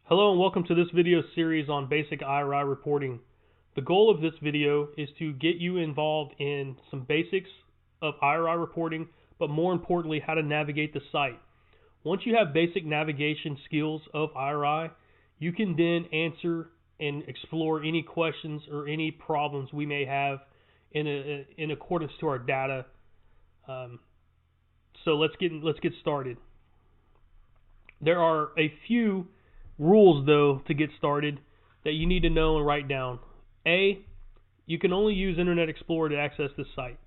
Hello and welcome to this video series on basic IRI reporting. The goal of this video is to get you involved in some basics of IRI reporting, but more importantly, how to navigate the site. Once you have basic navigation skills of IRI, you can then answer and explore any questions or any problems we may have in accordance to our data. So let's get started. There are a few rules, though, to get started that you need to know and write down. A, you can only use Internet Explorer to access this site.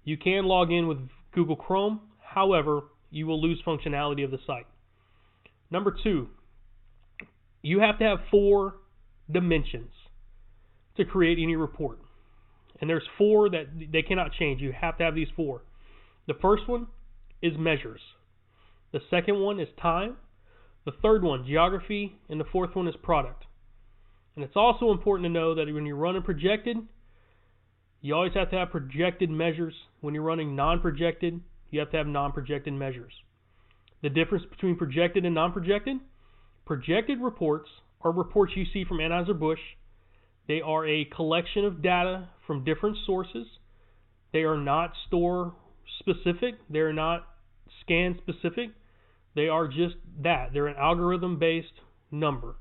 You can log in with Google Chrome, however, you will lose functionality of the site. Number 2, you have to have 4 dimensions to create any report. And there's 4 that they cannot change. You have to have these 4. The first one is measures. The second one is time. The third one, geography, and the fourth one is product. And it's also important to know that when you're running projected, you always have to have projected measures. When you're running non-projected, you have to have non-projected measures. The difference between projected and non-projected: projected reports are reports you see from Anheuser-Busch. They are a collection of data from different sources. They are not store specific. They are not scan specific. They are just that. They're an algorithm-based number.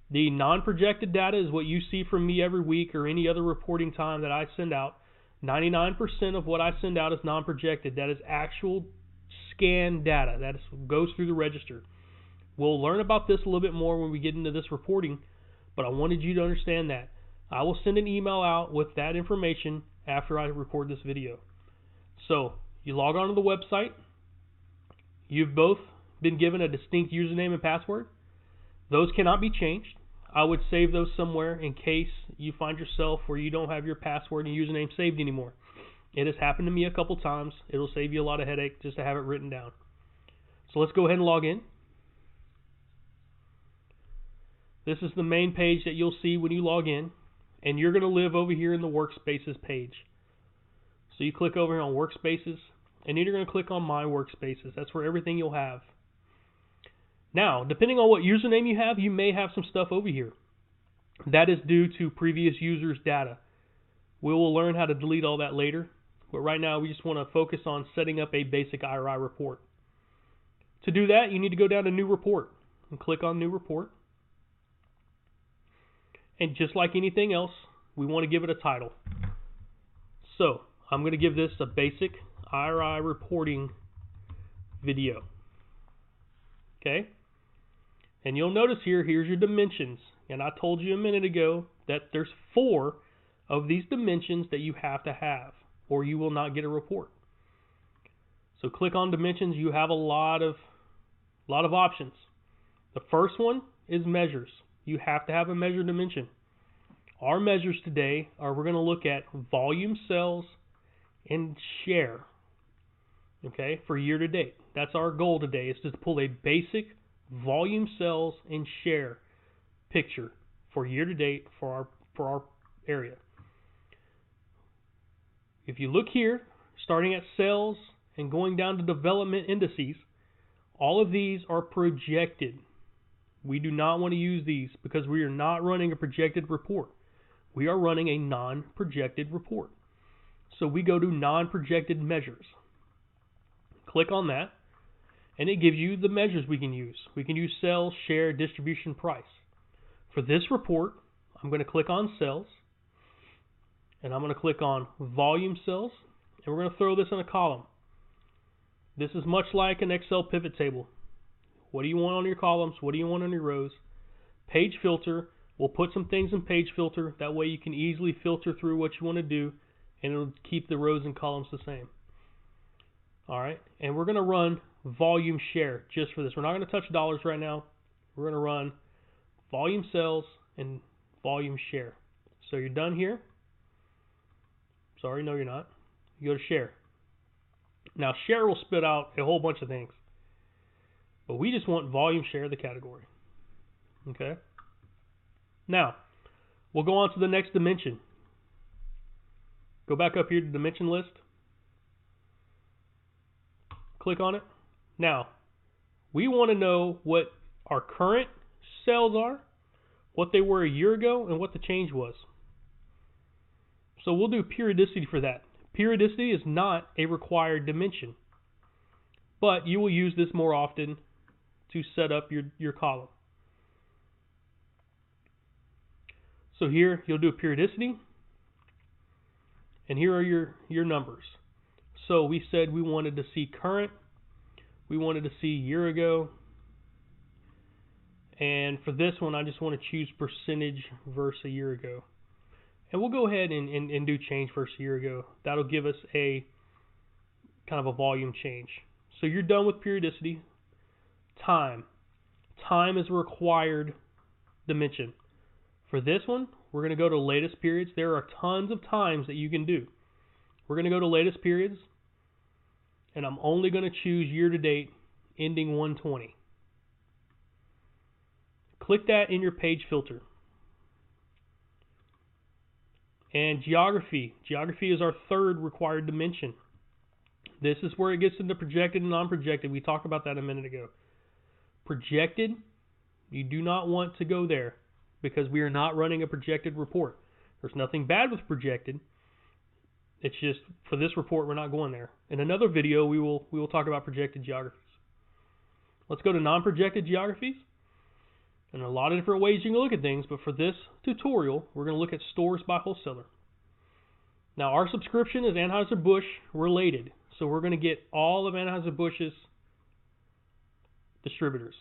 The non-projected data is what you see from me every week or any other reporting time that I send out. 99% of what I send out is non-projected. That is actual scan data. That goes through the register. We'll learn about this a little bit more when we get into this reporting, but I wanted you to understand that. I will send an email out with that information after I record this video. So, you log on to the website. You've both been given a distinct username and password. Those cannot be changed. I would save those somewhere in case you find yourself where you don't have your password and username saved anymore. It has happened to me a couple times. It'll save you a lot of headache just to have it written down. So let's go ahead and log in. This is the main page that you'll see when you log in, and you're going to live over here in the Workspaces page. So you click over here on Workspaces, and then you're going to click on My Workspaces. That's where everything you'll have. Now, depending on what username you have, you may have some stuff over here. That is due to previous users' data. We will learn how to delete all that later, but right now we just want to focus on setting up a basic IRI report. To do that, you need to go down to New Report and click on New Report. And just like anything else, we want to give it a title. So, I'm going to give this a basic IRI reporting video. Okay? And you'll notice here's your dimensions. And I told you a minute ago that there's 4 of these dimensions that you have to have, or you will not get a report. So click on dimensions. You have a lot of options. The first one is measures. You have to have a measure dimension. Our measures today are, we're going to look at volume sales and share. Okay, for year to date. That's our goal today, is to pull a basic volume sales and share picture for year to date for our area. If you look here, starting at sales and going down to development indices, all of these are projected. We do not want to use these because we are not running a projected report. We are running a non-projected report. So we go to non-projected measures. Click on that, and it gives you the measures we can use. We can use sales, share, distribution, price. For this report, I'm going to click on sales, and I'm going to click on volume sales, and we're going to throw this in a column. This is much like an Excel pivot table. What do you want on your columns? What do you want on your rows? Page filter. We'll put some things in page filter. That way you can easily filter through what you want to do, and it'll keep the rows and columns the same. Alright, and we're going to run volume share just for this. We're not going to touch dollars right now. We're going to run volume sales and volume share. So you're done here. Sorry, no you're not. You go to share. Now share will spit out a whole bunch of things, but we just want volume share, the category. Okay. Now, we'll go on to the next dimension. Go back up here to dimension list. Click on it. Now, we want to know what our current sales are, what they were a year ago, and what the change was. So we'll do periodicity for that. Periodicity is not a required dimension, but you will use this more often to set up your column. So here you'll do a periodicity, and here are your numbers. So we said we wanted to see current, we wanted to see year ago, and for this one I just want to choose percentage versus a year ago. And we'll go ahead and do change versus a year ago. That'll give us a kind of a volume change. So you're done with periodicity. Time. Time is a required dimension. For this one, we're going to go to latest periods. There are tons of times that you can do. We're going to go to latest periods, and I'm only going to choose year to date ending 120. Click that in your page filter. And geography. Geography is our third required dimension. This is where it gets into projected and non-projected. We talked about that a minute ago. Projected, you do not want to go there because we are not running a projected report. There's nothing bad with projected. It's just for this report we're not going there. In another video we will talk about projected geographies. Let's go to non-projected geographies. And a lot of different ways you can look at things, but for this tutorial, we're going to look at stores by wholesaler. Now, our subscription is Anheuser-Busch related, so we're going to get all of Anheuser-Busch's distributors.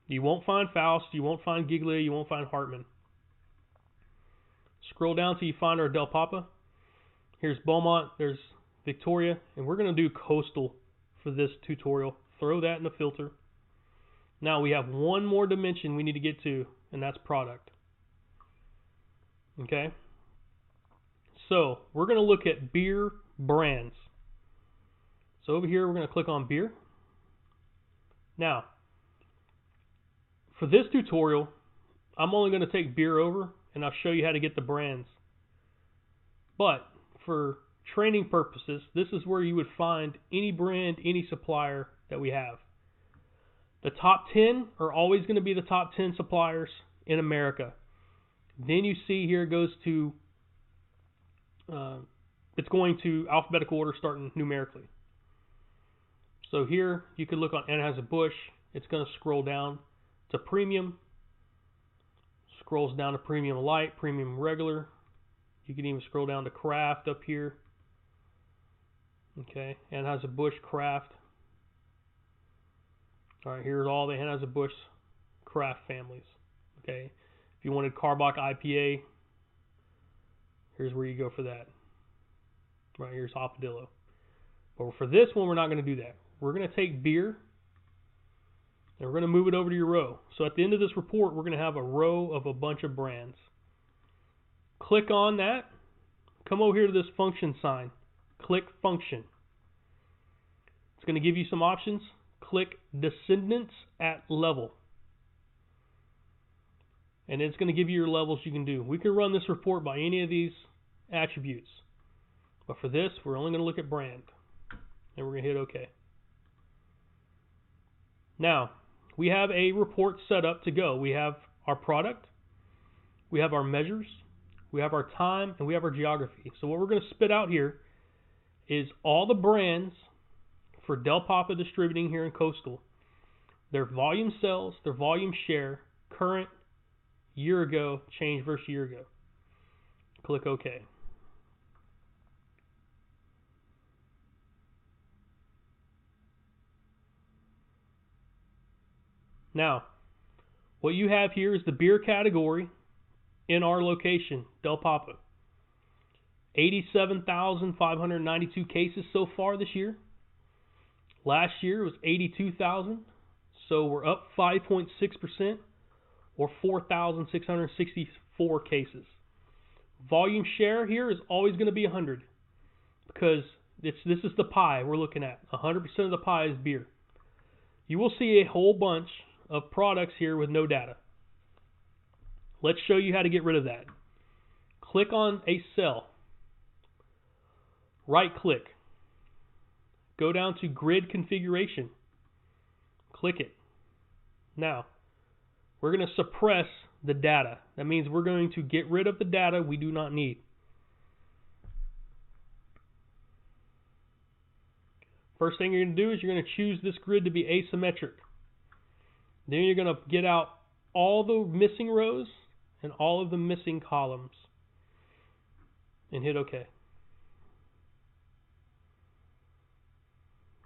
You won't find Faust, you won't find Giglia, you won't find Hartman. Scroll down till you find our Del Papa. Here's Beaumont, there's Victoria, and we're going to do Coastal for this tutorial. Throw that in the filter. Now we have one more dimension we need to get to, and that's product. Okay? So we're going to look at beer brands. So over here we're going to click on beer. Now, for this tutorial, I'm only going to take beer over, and I'll show you how to get the brands. But for training purposes, this is where you would find any brand, any supplier that we have. The top 10 are always going to be the top 10 suppliers in America. Then you see here it goes to, it's going to alphabetical order starting numerically. So here you can look on Anheuser-Busch. It's going to scroll down to premium. Scrolls down to premium light, premium regular. You can even scroll down to craft up here. Okay, Anheuser-Busch craft. Alright, here's all the Anheuser-Busch craft families. Okay, if you wanted Carbach IPA, here's where you go for that. Right, here's Hopadillo. But for this one, we're not going to do that. We're going to take beer, and we're going to move it over to your row. So at the end of this report, we're going to have a row of a bunch of brands. Click on that. Come over here to this function sign. Click function. It's going to give you some options. Click descendants at level. And it's going to give you your levels you can do. We can run this report by any of these attributes. But for this, we're only going to look at brand. And we're going to hit OK. Now, we have a report set up to go. We have our product. We have our measures. We have our time. And we have our geography. So what we're going to spit out here is all the brands for Del Papa Distributing here in Coastal, their volume sales, their volume share, current, year ago, change versus year ago. Click OK. Now, what you have here is the beer category in our location, Del Papa. 87,592 cases so far this year. Last year was 82,000, so we're up 5.6%, or 4,664 cases. Volume share here is always going to be 100, because this is the pie we're looking at. 100% of the pie is beer. You will see a whole bunch of products here with no data. Let's show you how to get rid of that. Click on a cell. Right click. Go down to grid configuration. Click it. Now, we're going to suppress the data. That means we're going to get rid of the data we do not need. First thing you're going to do is you're going to choose this grid to be asymmetric. Then you're going to get out all the missing rows and all of the missing columns and hit OK.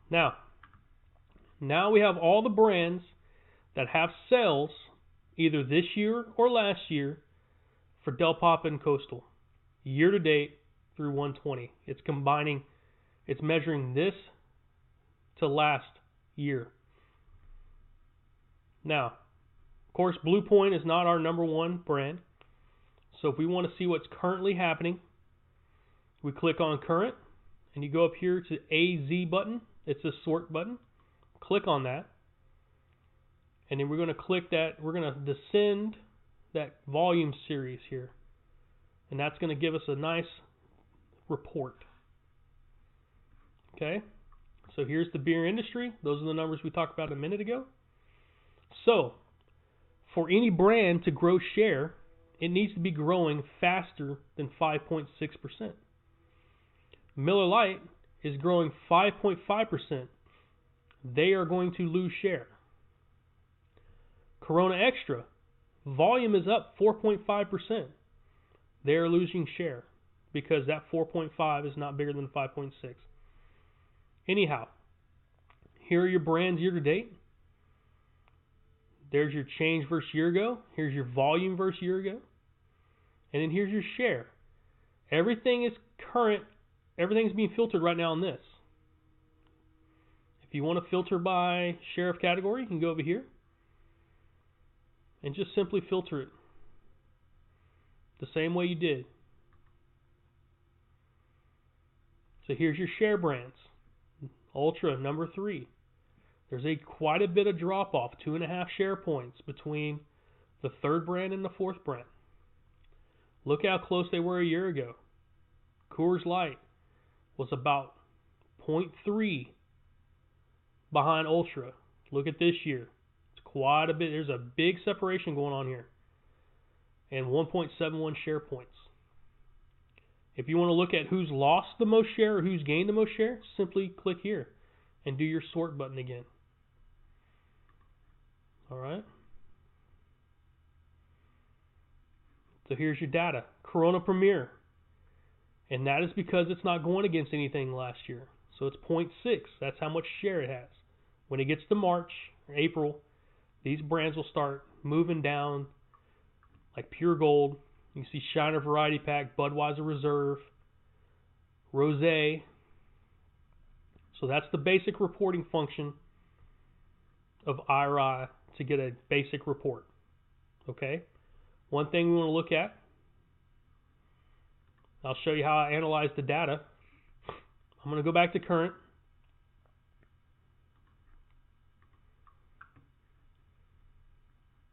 Now we have all the brands that have sales either this year or last year for Del Papa and Coastal, year to date through 120. It's combining, it's measuring this to last year. Now, of course, Blue Point is not our #1 brand. So if we want to see what's currently happening, we click on current and you go up here to AZ button. It's a sort button. Click on that. And then we're going to click that. We're going to descend that volume series here. And that's going to give us a nice report. Okay. So here's the beer industry. Those are the numbers we talked about a minute ago. So for any brand to grow share, it needs to be growing faster than 5.6%. Miller Lite is growing 5.5%. They are going to lose share. Corona Extra, volume is up 4.5%. They are losing share because that 4.5 is not bigger than 5.6. Anyhow, here are your brands year to date. There's your change versus year ago. Here's your volume versus year ago. And then here's your share. Everything is current. Everything's being filtered right now on this. If you want to filter by share of category, you can go over here and just simply filter it the same way you did. So here's your share brands. Ultra, #3. There's quite a bit of drop off, 2.5 share points between the third brand and the fourth brand. Look how close they were a year ago. Coors Light was about 0.3 behind Ultra. Look at this year. It's quite a bit. There's a big separation going on here. And 1.71 share points. If you want to look at who's lost the most share or who's gained the most share, simply click here and do your sort button again. Alright. So here's your data. Corona Premier. And that is because it's not going against anything last year. So it's 0.6. That's how much share it has. When it gets to March or April, these brands will start moving down, like Pure Gold. You see Shiner Variety Pack, Budweiser Reserve, Rosé. So that's the basic reporting function of IRI to get a basic report. Okay? One thing we want to look at, I'll show you how I analyze the data. I'm going to go back to current.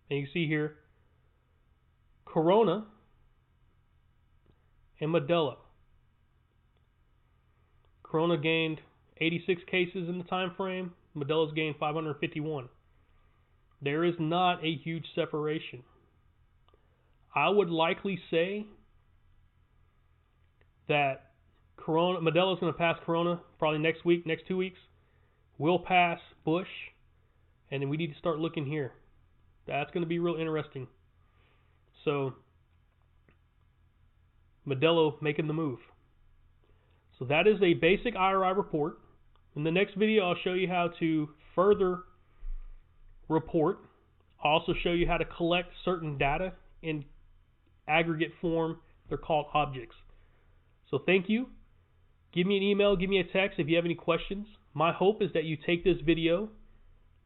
And you see here, Corona and Modelo. Corona gained 86 cases in the time frame. Modelo's gained 551. There is not a huge separation. I would likely say that Modelo's going to pass Corona probably next week, next 2 weeks. Will pass Busch, and then we need to start looking here. That's going to be real interesting. So Modelo making the move. So that is a basic IRI report. In the next video, I'll show you how to further report. I'll also show you how to collect certain data in aggregate form. They're called objects. So thank you. Give me an email, give me a text if you have any questions. My hope is that you take this video,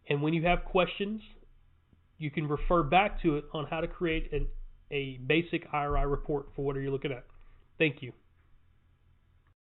and when you have questions, you can refer back to it on how to create a basic IRI report for what you're looking at. Thank you.